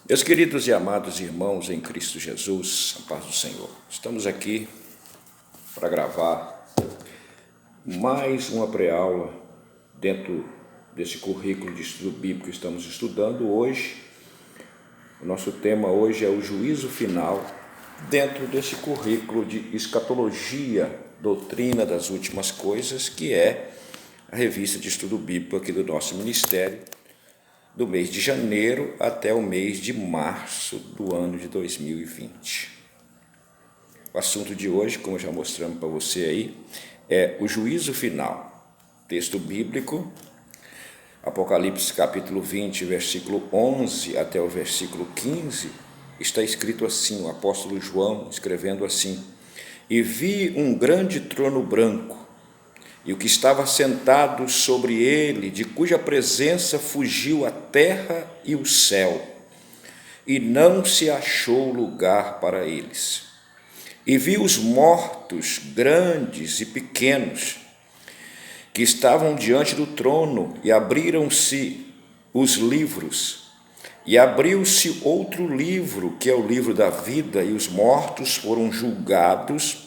Meus queridos e amados irmãos em Cristo Jesus, a paz do Senhor, estamos aqui para gravar mais uma pré-aula dentro desse currículo de estudo bíblico que estamos estudando hoje. O nosso tema hoje é o juízo final dentro desse currículo de escatologia, doutrina das últimas coisas, que é a revista de estudo bíblico aqui do nosso ministério, do mês de janeiro até o mês de março do ano de 2020. O assunto de hoje, como já mostramos para você aí, é o juízo final. Texto bíblico, Apocalipse capítulo 20, versículo 11 até o versículo 15, está escrito assim, o apóstolo João escrevendo assim: E vi um grande trono branco, e o que estava sentado sobre ele, de cuja presença fugiu a terra e o céu, e não se achou lugar para eles. E vi os mortos, grandes e pequenos, que estavam diante do trono, e abriram-se os livros, e abriu-se outro livro, que é o livro da vida, e os mortos foram julgados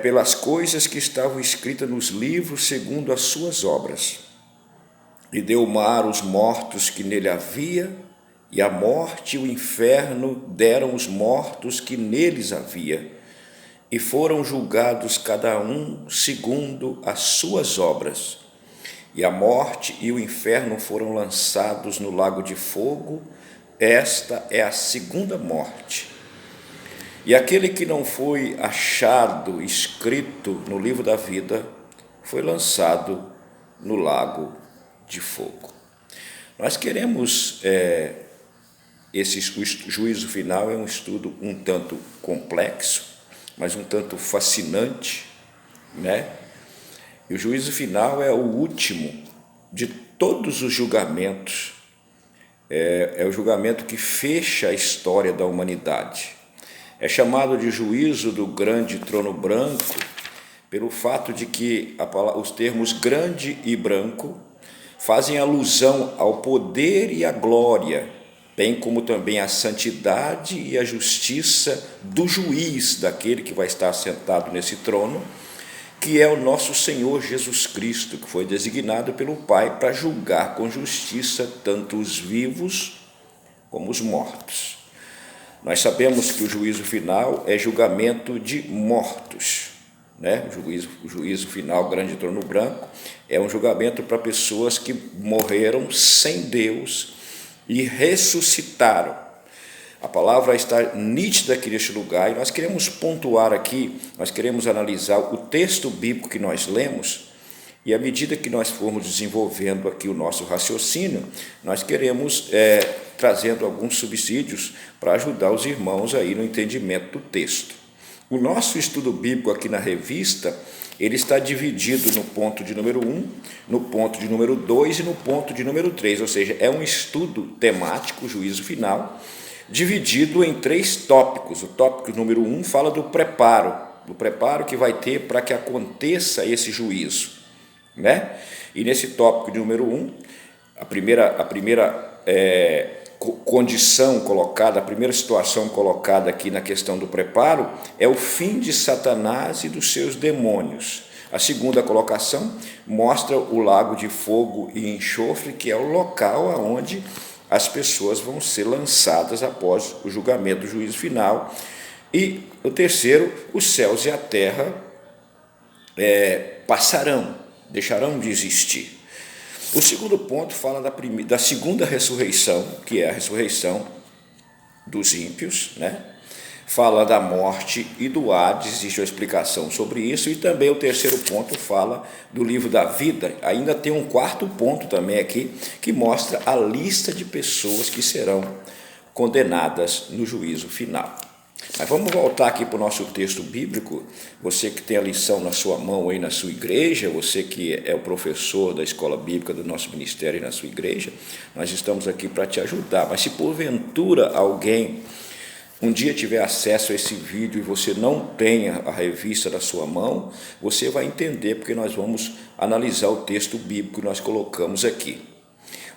pelas coisas que estavam escritas nos livros segundo as suas obras. E deu o mar os mortos que nele havia, e a morte e o inferno deram os mortos que neles havia, e foram julgados cada um segundo as suas obras. E a morte e o inferno foram lançados no lago de fogo. Esta é a segunda morte. E aquele que não foi achado escrito no livro da vida foi lançado no lago de fogo. Nós queremos, o juízo final é um estudo um tanto complexo, mas um tanto fascinante, né? E o juízo final é o último de todos os julgamentos, é o julgamento que fecha a história da humanidade. É chamado de juízo do grande trono branco pelo fato de que os termos grande e branco fazem alusão ao poder e à glória, bem como também à santidade e à justiça do juiz, daquele que vai estar sentado nesse trono, que é o nosso Senhor Jesus Cristo, que foi designado pelo Pai para julgar com justiça tanto os vivos como os mortos. Nós sabemos que o juízo final é julgamento de mortos, né? O juízo final, grande trono branco, é um julgamento para pessoas que morreram sem Deus e ressuscitaram. A palavra está nítida aqui neste lugar, e nós queremos pontuar aqui, nós queremos analisar o texto bíblico que nós lemos, e à medida que nós formos desenvolvendo aqui o nosso raciocínio, nós queremos trazendo alguns subsídios para ajudar os irmãos aí no entendimento do texto. O nosso estudo bíblico aqui na revista, ele está dividido no ponto de número 1, no ponto de número 2 e no ponto de número 3, ou seja, é um estudo temático, juízo final, dividido em 3 tópicos. O tópico número 1 fala do preparo que vai ter para que aconteça esse juízo, né? E nesse tópico de número 1, a primeira condição colocada, a primeira situação colocada aqui na questão do preparo é o fim de Satanás e dos seus demônios. A segunda colocação mostra o lago de fogo e enxofre, que é o local aonde as pessoas vão ser lançadas após o julgamento do juízo final. E o terceiro, os céus e a terra deixarão de existir. O segundo ponto fala da segunda ressurreição, que é a ressurreição dos ímpios, né? Fala da morte e do Hades, existe uma explicação sobre isso, e também o terceiro ponto fala do livro da vida. Ainda tem um quarto ponto também aqui, que mostra a lista de pessoas que serão condenadas no juízo final. Mas vamos voltar aqui para o nosso texto bíblico. Você que tem a lição na sua mão aí na sua igreja, você que é o professor da escola bíblica do nosso ministério na sua igreja, nós estamos aqui para te ajudar. Mas se porventura alguém um dia tiver acesso a esse vídeo e você não tenha a revista na sua mão, você vai entender, porque nós vamos analisar o texto bíblico que nós colocamos aqui.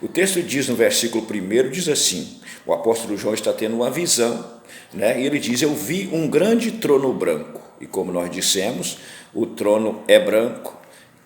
O texto diz no versículo 1, diz assim, o apóstolo João está tendo uma visão, né? E ele diz, eu vi um grande trono branco, e como nós dissemos, o trono é branco,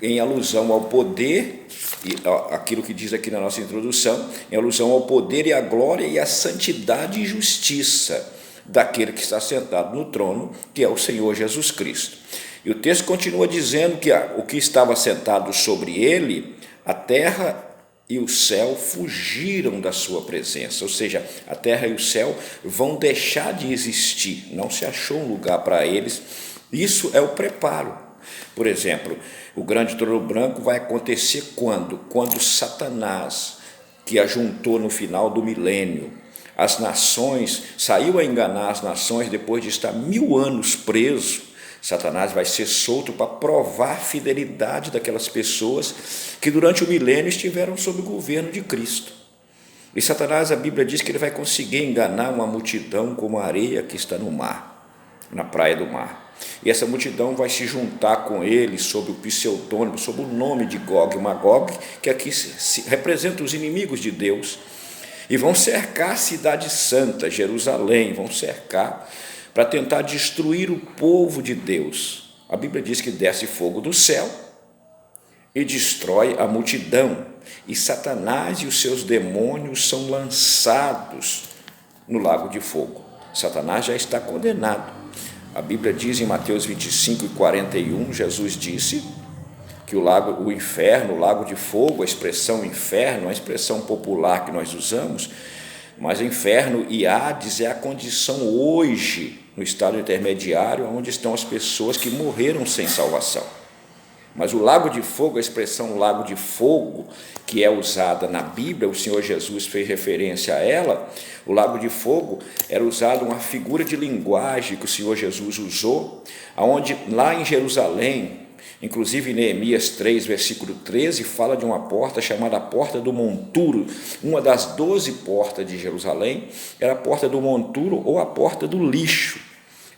em alusão ao poder, e aquilo que diz aqui na nossa introdução, em alusão ao poder e à glória e à santidade e justiça daquele que está sentado no trono, que é o Senhor Jesus Cristo. E o texto continua dizendo que o que estava sentado sobre ele, a terra e o céu fugiram da sua presença, ou seja, a terra e o céu vão deixar de existir, não se achou um lugar para eles. Isso é o preparo. Por exemplo, o grande trono branco vai acontecer quando? Quando Satanás, que ajuntou no final do milênio, as nações, saiu a enganar as nações depois de estar 1000 anos preso, Satanás vai ser solto para provar a fidelidade daquelas pessoas que durante o milênio estiveram sob o governo de Cristo. E Satanás, a Bíblia diz que ele vai conseguir enganar uma multidão como a areia que está no mar, na praia do mar. E essa multidão vai se juntar com ele sob o pseudônimo, sob o nome de Gog e Magog, que aqui representa os inimigos de Deus, e vão cercar a cidade santa, Jerusalém, vão cercar para tentar destruir o povo de Deus. A Bíblia diz que desce fogo do céu e destrói a multidão, e Satanás e os seus demônios são lançados no lago de fogo. Satanás já está condenado. A Bíblia diz em Mateus 25:41, Jesus disse que o inferno, o lago de fogo, a expressão inferno, a expressão popular que nós usamos, mas inferno e Hades é a condição hoje, no estado intermediário, onde estão as pessoas que morreram sem salvação. Mas o lago de fogo, a expressão lago de fogo, que é usada na Bíblia, o Senhor Jesus fez referência a ela, o lago de fogo era usado uma figura de linguagem que o Senhor Jesus usou, onde lá em Jerusalém, inclusive Neemias 3, versículo 13, fala de uma porta chamada Porta do Monturo. Uma das 12 portas de Jerusalém era a Porta do Monturo ou a Porta do Lixo,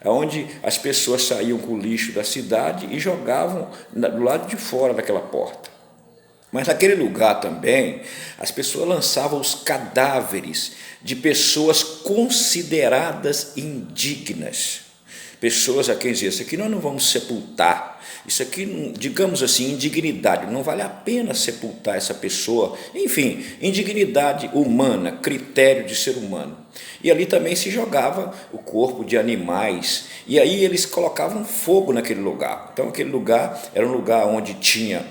onde as pessoas saíam com o lixo da cidade e jogavam do lado de fora daquela porta. Mas naquele lugar também, as pessoas lançavam os cadáveres de pessoas consideradas indignas. Pessoas a quem dizia, isso aqui nós não vamos sepultar, isso aqui, digamos assim, indignidade, não vale a pena sepultar essa pessoa, enfim, indignidade humana, critério de ser humano. E ali também se jogava o corpo de animais, e aí eles colocavam fogo naquele lugar. Então aquele lugar era um lugar onde tinha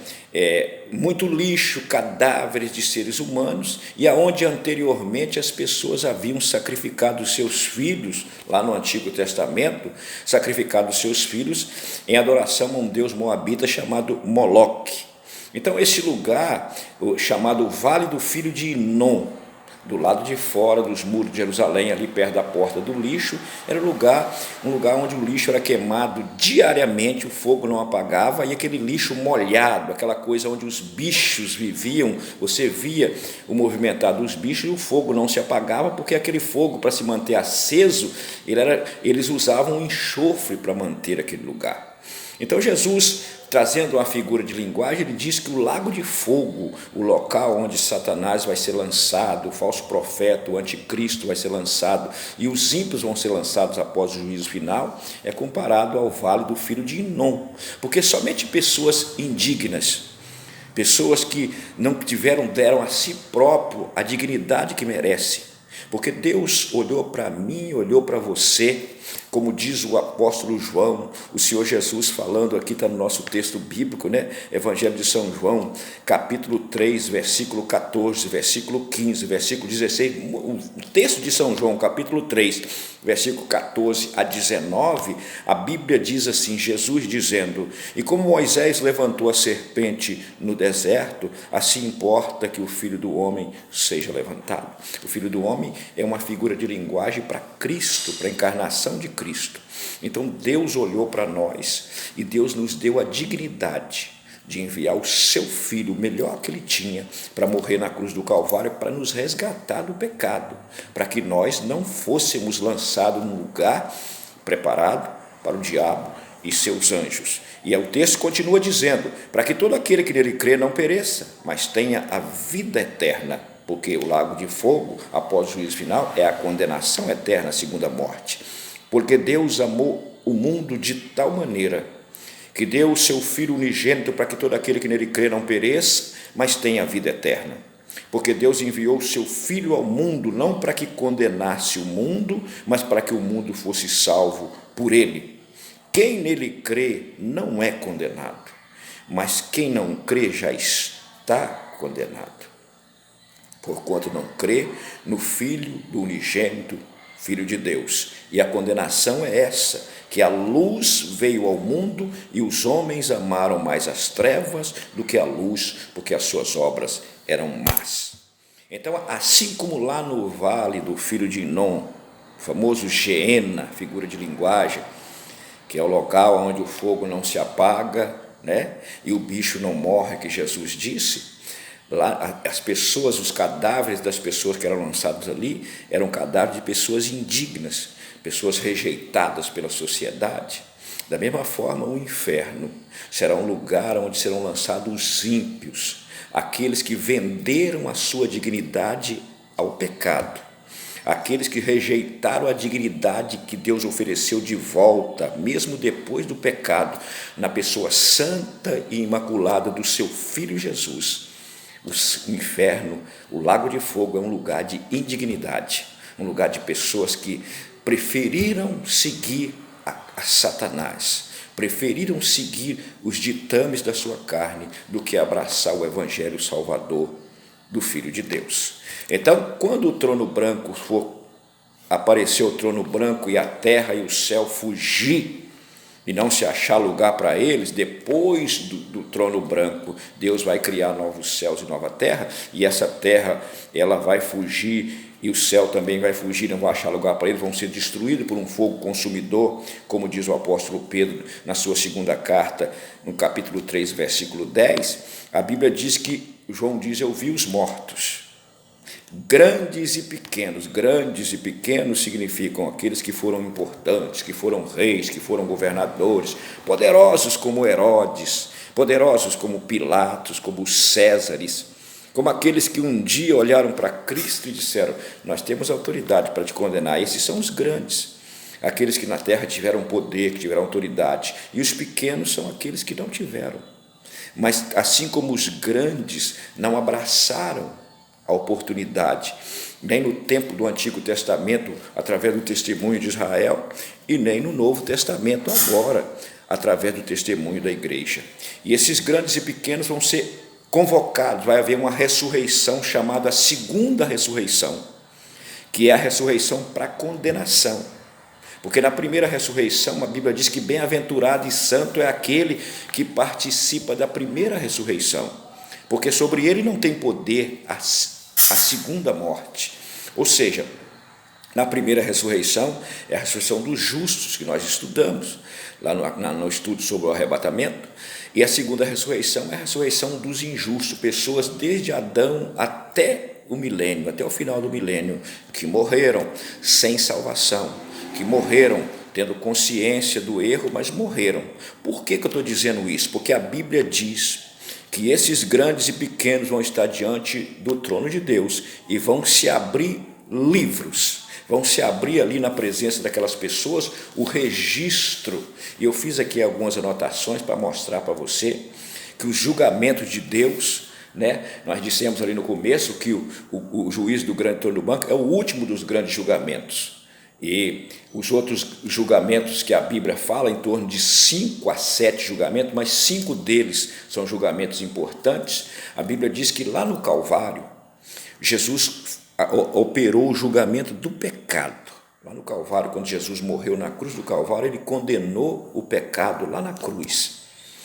muito lixo, cadáveres de seres humanos, e aonde anteriormente as pessoas haviam sacrificado os seus filhos, lá no Antigo Testamento, sacrificado os seus filhos em adoração a um deus moabita chamado Moloque. Então esse lugar, chamado Vale do Filho de Inom, do lado de fora dos muros de Jerusalém, ali perto da porta do lixo, era um lugar onde o lixo era queimado diariamente, o fogo não apagava, e aquele lixo molhado, aquela coisa onde os bichos viviam, você via o movimentar dos bichos e o fogo não se apagava, porque aquele fogo, para se manter aceso, eles usavam enxofre para manter aquele lugar. Então Jesus, trazendo uma figura de linguagem, ele diz que o lago de fogo, o local onde Satanás vai ser lançado, o falso profeta, o anticristo vai ser lançado e os ímpios vão ser lançados após o juízo final, é comparado ao vale do filho de Inom, porque somente pessoas indignas, pessoas que não deram a si próprio a dignidade que merece, porque Deus olhou para mim, olhou para você, como diz o apóstolo João, o Senhor Jesus falando aqui, está no nosso texto bíblico, né? Evangelho de São João, capítulo 3, versículo 14, versículo 15, versículo 16, o texto de São João, capítulo 3, versículo 14 a 19, a Bíblia diz assim, Jesus dizendo, e como Moisés levantou a serpente no deserto, assim importa que o Filho do Homem seja levantado. O Filho do Homem é uma figura de linguagem para Cristo, para a encarnação de Cristo. Então Deus olhou para nós e Deus nos deu a dignidade de enviar o seu Filho, o melhor que ele tinha, para morrer na cruz do Calvário, para nos resgatar do pecado, para que nós não fôssemos lançados num lugar preparado para o diabo e seus anjos. E o texto continua dizendo, para que todo aquele que nele crê não pereça, mas tenha a vida eterna. porque o lago de fogo, após o juízo final, é a condenação eterna, a segunda morte. Porque Deus amou o mundo de tal maneira que deu o seu Filho unigênito para que todo aquele que nele crê não pereça, mas tenha a vida eterna. Porque Deus enviou o seu Filho ao mundo, não para que condenasse o mundo, mas para que o mundo fosse salvo por ele. Quem nele crê não é condenado, mas quem não crê já está condenado, porquanto não crê no Filho do unigênito, Filho de Deus. E a condenação é essa, que a luz veio ao mundo e os homens amaram mais as trevas do que a luz, porque as suas obras eram más. Então, assim como lá no vale do filho de Inom, o famoso Geena, figura de linguagem, que é o local onde o fogo não se apaga, né? E o bicho não morre, que Jesus disse. Lá, as pessoas, os cadáveres das pessoas que eram lançados ali, eram cadáveres de pessoas indignas, pessoas rejeitadas pela sociedade. Da mesma forma, o inferno será um lugar onde serão lançados os ímpios, aqueles que venderam a sua dignidade ao pecado, aqueles que rejeitaram a dignidade que Deus ofereceu de volta, mesmo depois do pecado, na pessoa santa e imaculada do seu Filho Jesus. O inferno, o lago de fogo, é um lugar de indignidade, um lugar de pessoas que preferiram seguir a Satanás, preferiram seguir os ditames da sua carne do que abraçar o evangelho salvador do Filho de Deus. Então, quando o trono branco aparecer o trono branco e a terra e o céu fugir e não se achar lugar para eles, depois do trono branco, Deus vai criar novos céus e nova terra, e essa terra ela vai fugir e o céu também vai fugir, não vai achar lugar para eles, vão ser destruídos por um fogo consumidor, como diz o apóstolo Pedro na sua segunda carta, no capítulo 3, versículo 10, a Bíblia diz que, João diz, eu vi os mortos, grandes e pequenos significam aqueles que foram importantes, que foram reis, que foram governadores, poderosos como Herodes, poderosos como Pilatos, como Césares, como aqueles que um dia olharam para Cristo e disseram, nós temos autoridade para te condenar. Esses são os grandes, aqueles que na terra tiveram poder, que tiveram autoridade, e os pequenos são aqueles que não tiveram. Mas assim como os grandes não abraçaram a oportunidade, nem no tempo do Antigo Testamento, através do testemunho de Israel, e nem no Novo Testamento agora, através do testemunho da igreja. E esses grandes e pequenos vão ser convocados, vai haver uma ressurreição chamada segunda ressurreição, que é a ressurreição para condenação. Porque na primeira ressurreição, a Bíblia diz que bem-aventurado e santo é aquele que participa da primeira ressurreição, porque sobre ele não tem poder a segunda morte. Ou seja, na primeira ressurreição, é a ressurreição dos justos, que nós estudamos, lá no estudo sobre o arrebatamento, e a segunda ressurreição é a ressurreição dos injustos, pessoas desde Adão até o milênio, até o final do milênio, que morreram sem salvação, que morreram tendo consciência do erro, mas morreram. Por que eu estou dizendo isso? Porque a Bíblia diz que esses grandes e pequenos vão estar diante do trono de Deus e vão se abrir livros, vão se abrir ali na presença daquelas pessoas o registro. E eu fiz aqui algumas anotações para mostrar para você que os julgamentos de Deus, né, nós dissemos ali no começo que o juiz do grande trono branco é o último dos grandes julgamentos. E os outros julgamentos que a Bíblia fala, em torno de 5 a 7 julgamentos, mas 5 deles são julgamentos importantes. A Bíblia diz que lá no Calvário, Jesus operou o julgamento do pecado. Lá no Calvário, quando Jesus morreu na cruz do Calvário, ele condenou o pecado lá na cruz.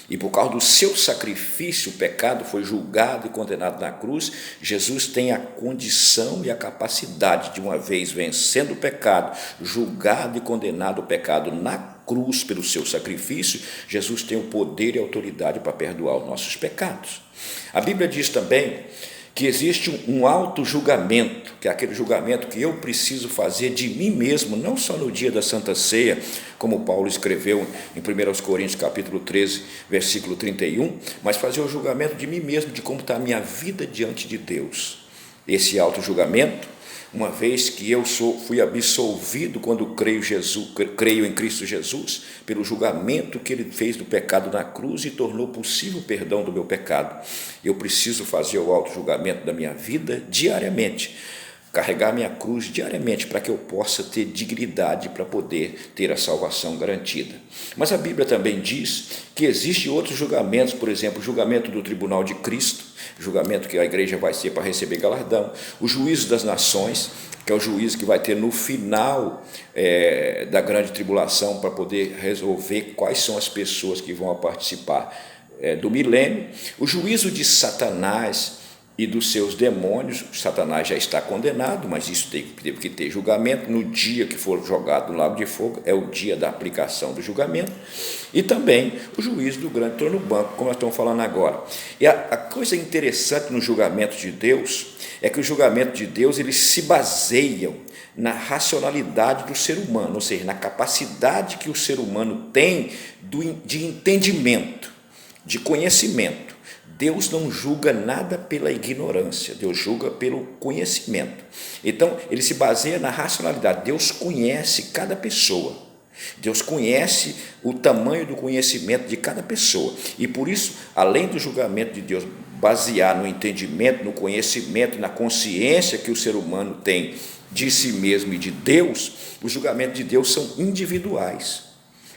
E por causa do seu sacrifício, o pecado foi julgado e condenado na cruz. Jesus tem a condição e a capacidade de, uma vez vencendo o pecado, julgado e condenado o pecado na cruz pelo seu sacrifício, Jesus tem o poder e a autoridade para perdoar os nossos pecados. A Bíblia diz também que existe um auto-julgamento, que é aquele julgamento que eu preciso fazer de mim mesmo, não só no dia da Santa Ceia, como Paulo escreveu em 1 Coríntios capítulo 13, versículo 31, mas fazer o julgamento de mim mesmo, de como está a minha vida diante de Deus. esse auto-julgamento, uma vez que eu fui absolvido quando creio em Cristo Jesus, pelo julgamento que Ele fez do pecado na cruz e tornou possível o perdão do meu pecado. Eu preciso fazer o auto-julgamento da minha vida diariamente, carregar minha cruz diariamente para que eu possa ter dignidade para poder ter a salvação garantida. Mas a Bíblia também diz que existem outros julgamentos, por exemplo, o julgamento do tribunal de Cristo, julgamento que a igreja vai ser para receber galardão, o juízo das nações, que é o juízo que vai ter no final da grande tribulação para poder resolver quais são as pessoas que vão participar do milênio, o juízo de Satanás e dos seus demônios. Satanás já está condenado, mas isso teve que ter julgamento. No dia que for jogado no lago de fogo, é o dia da aplicação do julgamento. E também o juízo do grande trono branco, como nós estamos falando agora. E a coisa interessante no julgamento de Deus é que o julgamento de Deus, eles se baseiam na racionalidade do ser humano, ou seja, na capacidade que o ser humano tem de entendimento, de conhecimento. Deus não julga nada pela ignorância, Deus julga pelo conhecimento. Então, ele se baseia na racionalidade. Deus conhece cada pessoa, Deus conhece o tamanho do conhecimento de cada pessoa, e por isso, além do julgamento de Deus basear no entendimento, no conhecimento, na consciência que o ser humano tem de si mesmo e de Deus, os julgamentos de Deus são individuais.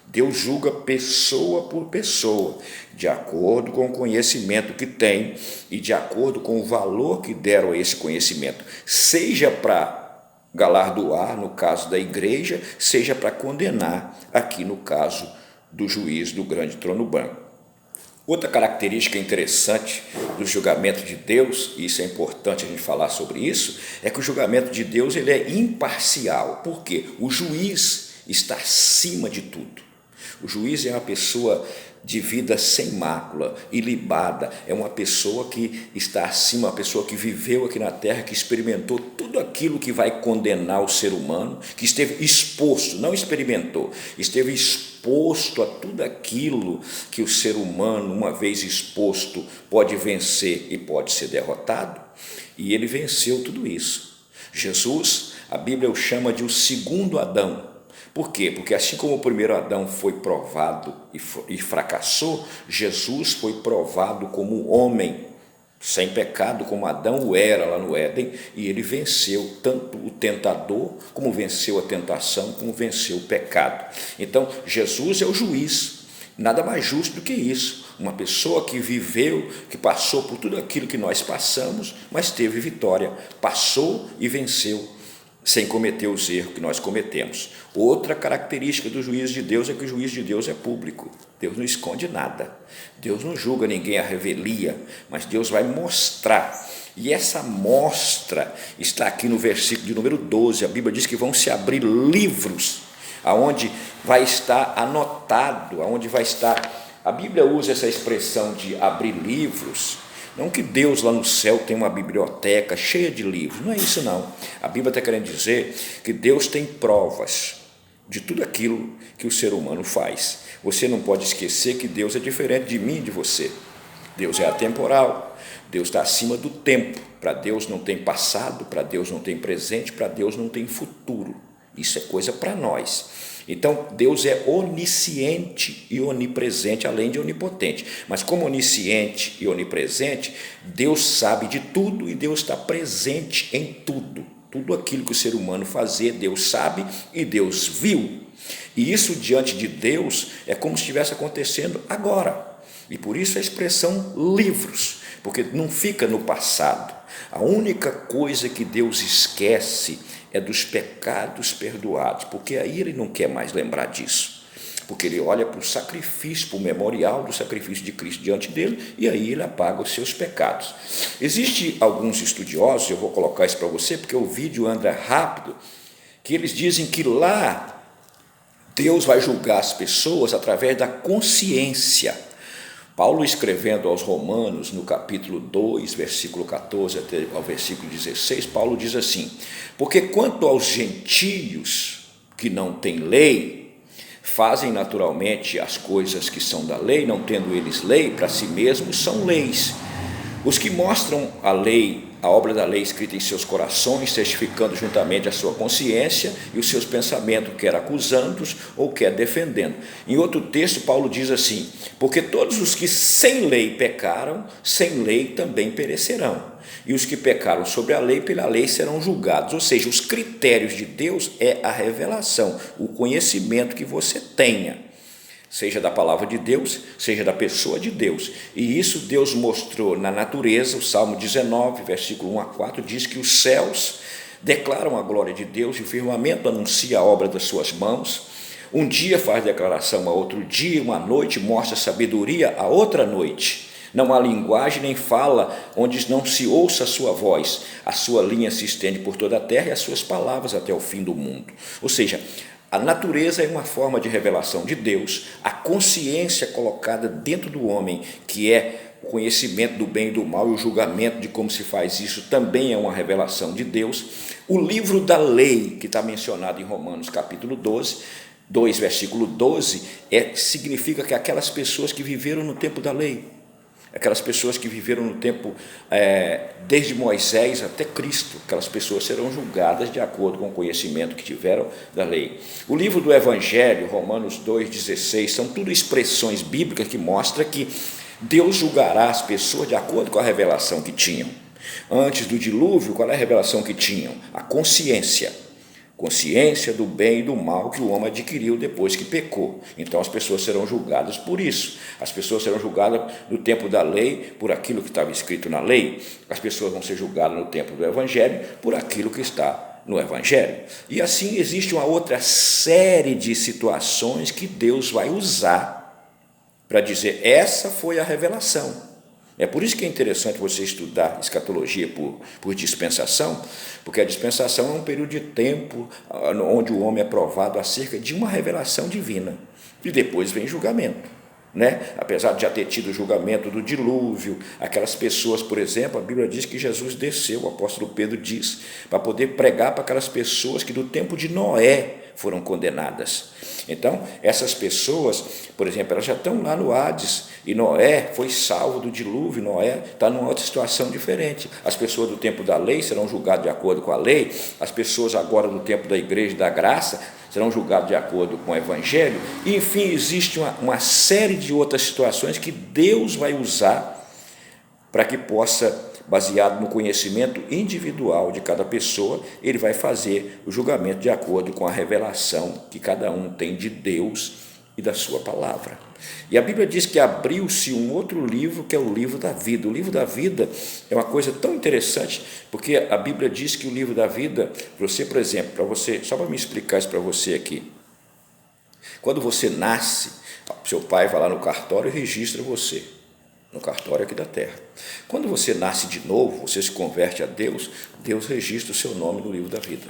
Deus julga pessoa por pessoa, de acordo com o conhecimento que tem e de acordo com o valor que deram a esse conhecimento, seja para galardoar, no caso da igreja, seja para condenar, aqui no caso do juízo do grande trono branco. Outra característica interessante do julgamento de Deus, e isso é importante a gente falar sobre isso, é que o julgamento de Deus ele é imparcial. Por quê? O juiz está acima de tudo. O juiz é uma pessoa de vida sem mácula, ilibada, é uma pessoa que está acima, uma pessoa que viveu aqui na terra, que experimentou tudo aquilo que vai condenar o ser humano, que esteve exposto, não experimentou, esteve exposto a tudo aquilo que o ser humano, uma vez exposto, pode vencer e pode ser derrotado, e ele venceu tudo isso. Jesus, a Bíblia o chama de o segundo Adão. Por quê? Porque assim como o primeiro Adão foi provado e fracassou, Jesus foi provado como homem, sem pecado, como Adão o era lá no Éden, e ele venceu tanto o tentador, como venceu a tentação, como venceu o pecado. Então, Jesus é o juiz, nada mais justo do que isso. Uma pessoa que viveu, que passou por tudo aquilo que nós passamos, mas teve vitória, passou e venceu, sem cometer os erros que nós cometemos. Outra característica do juiz de Deus é que o juiz de Deus é público. Deus não esconde nada. Deus não julga ninguém à revelia, mas Deus vai mostrar. E essa mostra está aqui no versículo de número 12. A Bíblia diz que vão se abrir livros, aonde vai estar anotado, aonde vai estar... A Bíblia usa essa expressão de abrir livros. Não que Deus lá no céu tem uma biblioteca cheia de livros, não é isso não. A Bíblia está querendo dizer que Deus tem provas de tudo aquilo que o ser humano faz. Você não pode esquecer que Deus é diferente de mim e de você. Deus é atemporal, Deus está acima do tempo. Para Deus não tem passado, para Deus não tem presente, para Deus não tem futuro. Isso é coisa para nós. Então, Deus é onisciente e onipresente, além de onipotente. Mas como onisciente e onipresente, Deus sabe de tudo e Deus está presente em tudo. Tudo aquilo que o ser humano fazer, Deus sabe e Deus viu. E isso diante de Deus é como se estivesse acontecendo agora. E por isso a expressão livros, porque não fica no passado. A única coisa que Deus esquece é dos pecados perdoados, porque aí ele não quer mais lembrar disso, porque ele olha para o sacrifício, para o memorial do sacrifício de Cristo diante dele, e aí ele apaga os seus pecados. Existem alguns estudiosos, eu vou colocar isso para você, porque o vídeo anda rápido, que eles dizem que lá Deus vai julgar as pessoas através da consciência. Paulo, escrevendo aos Romanos, no capítulo 2, versículo 14 até ao versículo 16, Paulo diz assim: porque quanto aos gentios que não têm lei, fazem naturalmente as coisas que são da lei, não tendo eles lei, para si mesmos são leis, Os que mostram a lei, a obra da lei escrita em seus corações, testificando juntamente a sua consciência e os seus pensamentos, quer acusando-os ou quer defendendo. Em outro texto, Paulo diz assim: porque todos os que sem lei pecaram, sem lei também perecerão. E os que pecaram sobre a lei, pela lei serão julgados. Ou seja, os critérios de Deus é a revelação, o conhecimento que você tenha, seja da palavra de Deus, seja da pessoa de Deus. E isso Deus mostrou na natureza. O Salmo 19, versículo 1 a 4, diz que os céus declaram a glória de Deus e o firmamento anuncia a obra das suas mãos. Um dia faz declaração a outro dia, uma noite mostra sabedoria a outra noite. Não há linguagem nem fala onde não se ouça a sua voz. A sua linha se estende por toda a terra e as suas palavras até o fim do mundo. Ou seja, a natureza é uma forma de revelação de Deus. A consciência colocada dentro do homem, que é o conhecimento do bem e do mal e o julgamento de como se faz isso, também é uma revelação de Deus. O livro da lei, que está mencionado em Romanos capítulo 2, versículo 12, significa que aquelas pessoas que viveram no tempo da lei, aquelas pessoas que viveram no tempo, desde Moisés até Cristo, aquelas pessoas serão julgadas de acordo com o conhecimento que tiveram da lei. O livro do Evangelho, Romanos 2,16, são tudo expressões bíblicas que mostram que Deus julgará as pessoas de acordo com a revelação que tinham. Antes do dilúvio, qual é a revelação que tinham? A consciência do bem e do mal que o homem adquiriu depois que pecou. Então as pessoas serão julgadas por isso. As pessoas serão julgadas no tempo da lei por aquilo que estava escrito na lei. As pessoas vão ser julgadas no tempo do Evangelho por aquilo que está no Evangelho. E assim existe uma outra série de situações que Deus vai usar para dizer: essa foi a revelação. É por isso que é interessante você estudar escatologia por dispensação, porque a dispensação é um período de tempo onde o homem é provado acerca de uma revelação divina, e depois vem julgamento. Apesar de já ter tido o julgamento do dilúvio, aquelas pessoas, por exemplo, a Bíblia diz que Jesus desceu, o apóstolo Pedro diz, para poder pregar para aquelas pessoas que do tempo de Noé foram condenadas. Então, essas pessoas, por exemplo, elas já estão lá no Hades, e Noé foi salvo do dilúvio. Noé está numa outra situação diferente. As pessoas do tempo da lei serão julgadas de acordo com a lei, as pessoas agora do tempo da igreja e da graça serão julgadas de acordo com o Evangelho, e enfim, existe uma série de outras situações que Deus vai usar para que possa, baseado no conhecimento individual de cada pessoa, ele vai fazer o julgamento de acordo com a revelação que cada um tem de Deus e da sua palavra. E a Bíblia diz que abriu-se um outro livro, que é o livro da vida. O livro da vida é uma coisa tão interessante, porque a Bíblia diz que o livro da vida, você, por exemplo, só para me explicar isso para você aqui, quando você nasce, seu pai vai lá no cartório e registra você, no cartório aqui da terra. Quando você nasce de novo, você se converte a Deus, Deus registra o seu nome no livro da vida.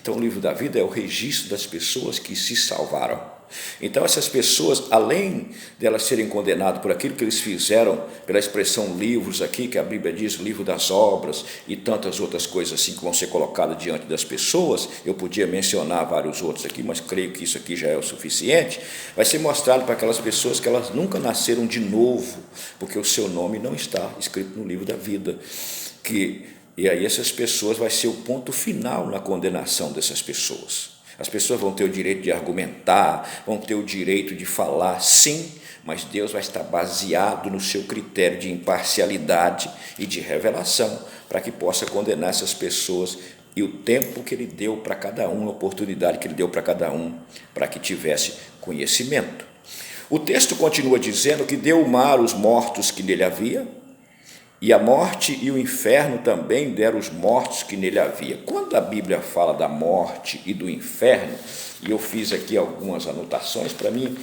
Então o livro da vida é o registro das pessoas que se salvaram. Então essas pessoas, além de elas serem condenadas por aquilo que eles fizeram, pela expressão livros aqui, que a Bíblia diz, livro das obras e tantas outras coisas assim que vão ser colocadas diante das pessoas, eu podia mencionar vários outros aqui, mas creio que isso aqui já é o suficiente, vai ser mostrado para aquelas pessoas que elas nunca nasceram de novo, porque o seu nome não está escrito no livro da vida, e aí essas pessoas vai ser o ponto final na condenação dessas pessoas. As pessoas vão ter o direito de argumentar, vão ter o direito de falar, sim, mas Deus vai estar baseado no seu critério de imparcialidade e de revelação, para que possa condenar essas pessoas, e o tempo que Ele deu para cada um, a oportunidade que Ele deu para cada um, para que tivesse conhecimento. O texto continua dizendo que deu o mar os mortos que nele havia, e a morte e o inferno também deram os mortos que nele havia. Quando a Bíblia fala da morte e do inferno, e eu fiz aqui algumas anotações para mim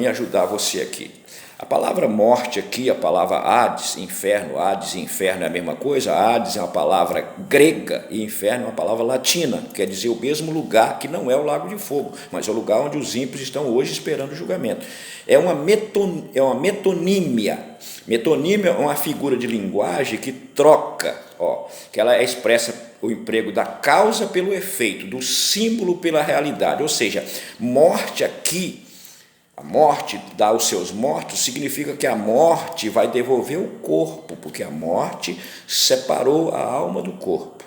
ajudar você aqui. A palavra morte aqui, a palavra Hades e inferno é a mesma coisa. Hades é uma palavra grega e inferno é uma palavra latina, quer dizer o mesmo lugar, que não é o lago de fogo, mas é o lugar onde os ímpios estão hoje esperando o julgamento. É uma metonímia. Metonímia é uma figura de linguagem que troca, que ela expressa o emprego da causa pelo efeito, do símbolo pela realidade, ou seja, morte aqui, A morte dá os seus mortos significa que a morte vai devolver o corpo, porque a morte separou a alma do corpo.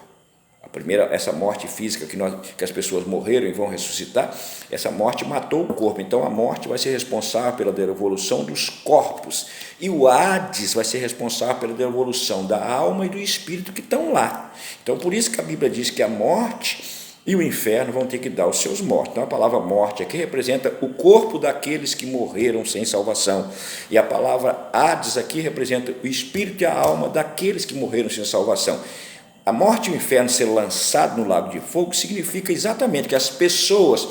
A primeira, essa morte física que as pessoas morreram e vão ressuscitar, essa morte matou o corpo. Então a morte vai ser responsável pela devolução dos corpos. E o Hades vai ser responsável pela devolução da alma e do espírito que estão lá. Então por isso que a Bíblia diz que a morte e o inferno vão ter que dar os seus mortos. Então a palavra morte aqui representa o corpo daqueles que morreram sem salvação. E a palavra Hades aqui representa o espírito e a alma daqueles que morreram sem salvação. A morte e o inferno ser lançado no lago de fogo significa exatamente que as pessoas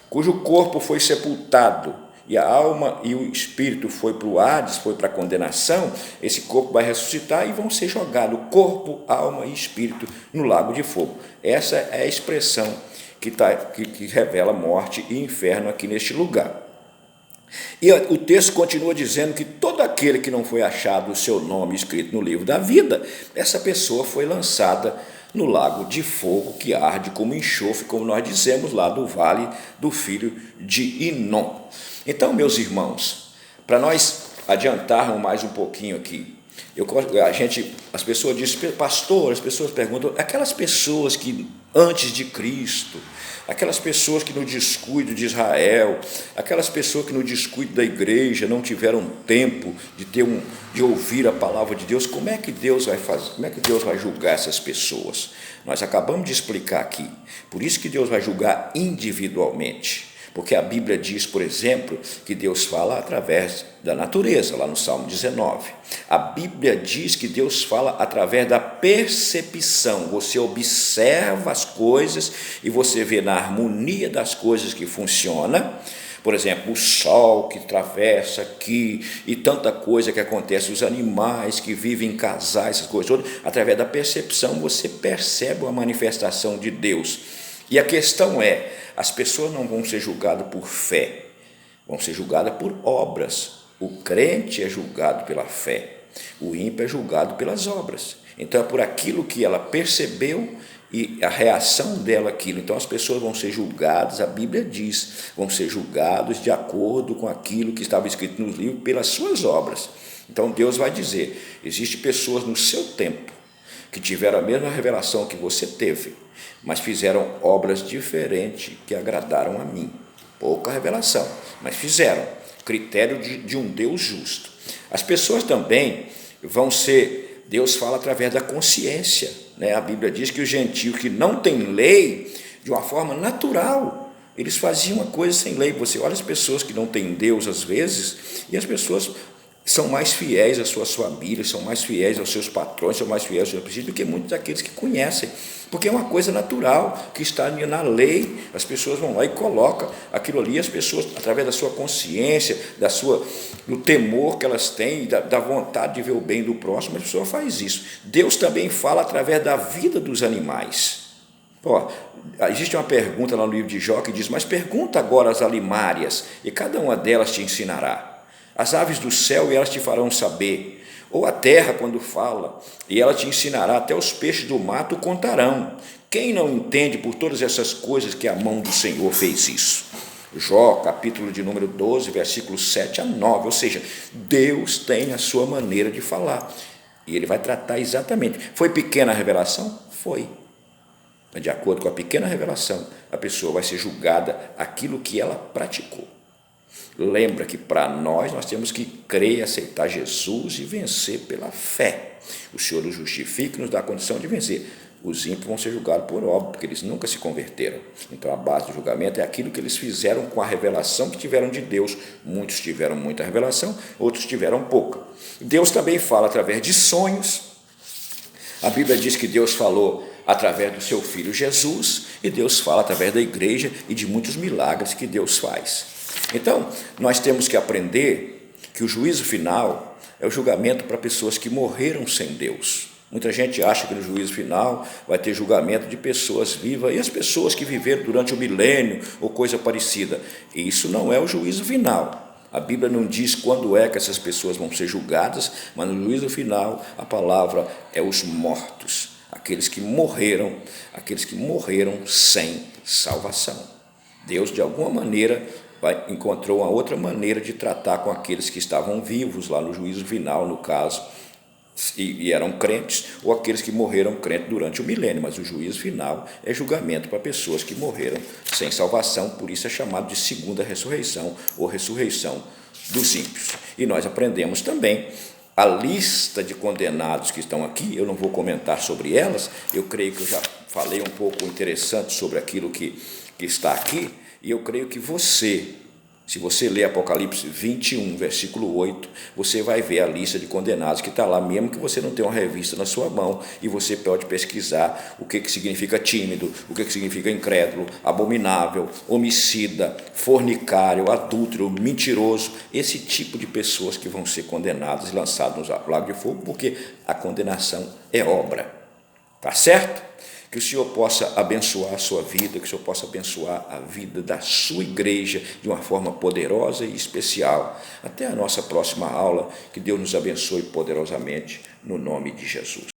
cujo corpo foi sepultado e a alma e o espírito foi para o Hades, foi para a condenação, esse corpo vai ressuscitar e vão ser jogados, corpo, alma e espírito, no lago de fogo. Essa é a expressão que revela morte e inferno aqui neste lugar. E o texto continua dizendo que todo aquele que não foi achado o seu nome escrito no livro da vida, essa pessoa foi lançada no lago de fogo que arde como enxofre, como nós dizemos lá do vale do filho de Inom. Então, meus irmãos, para nós adiantarmos mais um pouquinho aqui, as pessoas dizem, pastor, as pessoas perguntam, aquelas pessoas que antes de Cristo, aquelas pessoas que no descuido de Israel, aquelas pessoas que no descuido da igreja não tiveram tempo de ouvir a palavra de Deus, como é que Deus vai fazer? Como é que Deus vai julgar essas pessoas? Nós acabamos de explicar aqui, por isso que Deus vai julgar individualmente. Porque a Bíblia diz, por exemplo, que Deus fala através da natureza, lá no Salmo 19. A Bíblia diz que Deus fala através da percepção. Você observa as coisas e você vê na harmonia das coisas que funciona. Por exemplo, o sol que atravessa aqui e tanta coisa que acontece, os animais que vivem em casais, essas coisas todas. Através da percepção você percebe a manifestação de Deus. E a questão é, as pessoas não vão ser julgadas por fé, vão ser julgadas por obras. O crente é julgado pela fé, o ímpio é julgado pelas obras. Então é por aquilo que ela percebeu e a reação dela aquilo. Então as pessoas vão ser julgadas, a Bíblia diz, vão ser julgados de acordo com aquilo que estava escrito nos livros pelas suas obras. Então Deus vai dizer, existem pessoas no seu tempo que tiveram a mesma revelação que você teve, mas fizeram obras diferentes que agradaram a mim. Pouca revelação, mas fizeram. Critério de um Deus justo. As pessoas também vão ser, Deus fala através da consciência, né? A Bíblia diz que os gentios que não têm lei, de uma forma natural, eles faziam a coisa sem lei. Você olha as pessoas que não têm Deus às vezes, e as pessoas são mais fiéis às suas famílias, são mais fiéis aos seus patrões, são mais fiéis aos seus princípios do que muitos daqueles que conhecem, porque é uma coisa natural, que está na lei. As pessoas vão lá e colocam aquilo ali, as pessoas, através da sua consciência, do temor que elas têm, da vontade de ver o bem do próximo, a pessoa faz isso. Deus também fala através da vida dos animais. Existe uma pergunta lá no livro de Jó que diz, mas pergunta agora às alimárias, e cada uma delas te ensinará. As aves do céu, e elas te farão saber, ou a terra quando fala, e ela te ensinará, até os peixes do mato contarão. Quem não entende por todas essas coisas que a mão do Senhor fez isso? Jó, capítulo de número 12, versículos 7 a 9, ou seja, Deus tem a sua maneira de falar, e Ele vai tratar exatamente. Foi pequena a revelação? Foi. De acordo com a pequena revelação, a pessoa vai ser julgada aquilo que ela praticou. Lembra que para nós temos que crer e aceitar Jesus e vencer pela fé. O Senhor nos justifica e nos dá a condição de vencer. Os ímpios vão ser julgados por obra, porque eles nunca se converteram. Então a base do julgamento é aquilo que eles fizeram com a revelação que tiveram de Deus. Muitos tiveram muita revelação, outros tiveram pouca. Deus também fala através de sonhos. A Bíblia diz que Deus falou através do seu Filho Jesus, e Deus fala através da igreja e de muitos milagres que Deus faz. Então, nós temos que aprender que o juízo final é o julgamento para pessoas que morreram sem Deus. Muita gente acha que no juízo final vai ter julgamento de pessoas vivas, e as pessoas que viveram durante o milênio ou coisa parecida. E isso não é o juízo final. A Bíblia não diz quando é que essas pessoas vão ser julgadas, mas no juízo final a palavra é os mortos, aqueles que morreram sem salvação. Deus, de alguma maneira, encontrou uma outra maneira de tratar com aqueles que estavam vivos lá no juízo final, no caso, e eram crentes, ou aqueles que morreram crentes durante o milênio, mas o juízo final é julgamento para pessoas que morreram sem salvação, por isso é chamado de segunda ressurreição, ou ressurreição dos ímpios. E nós aprendemos também a lista de condenados que estão aqui. Eu não vou comentar sobre elas, eu creio que eu já falei um pouco interessante sobre aquilo que está aqui, e eu creio que você, se você ler Apocalipse 21, versículo 8, você vai ver a lista de condenados que está lá, mesmo que você não tenha uma revista na sua mão, e você pode pesquisar o que significa tímido, o que significa incrédulo, abominável, homicida, fornicário, adúltero, mentiroso, esse tipo de pessoas que vão ser condenadas e lançadas no lago de fogo, porque a condenação é obra. Tá certo? Que o Senhor possa abençoar a sua vida, que o Senhor possa abençoar a vida da sua igreja de uma forma poderosa e especial. Até a nossa próxima aula, que Deus nos abençoe poderosamente, no nome de Jesus.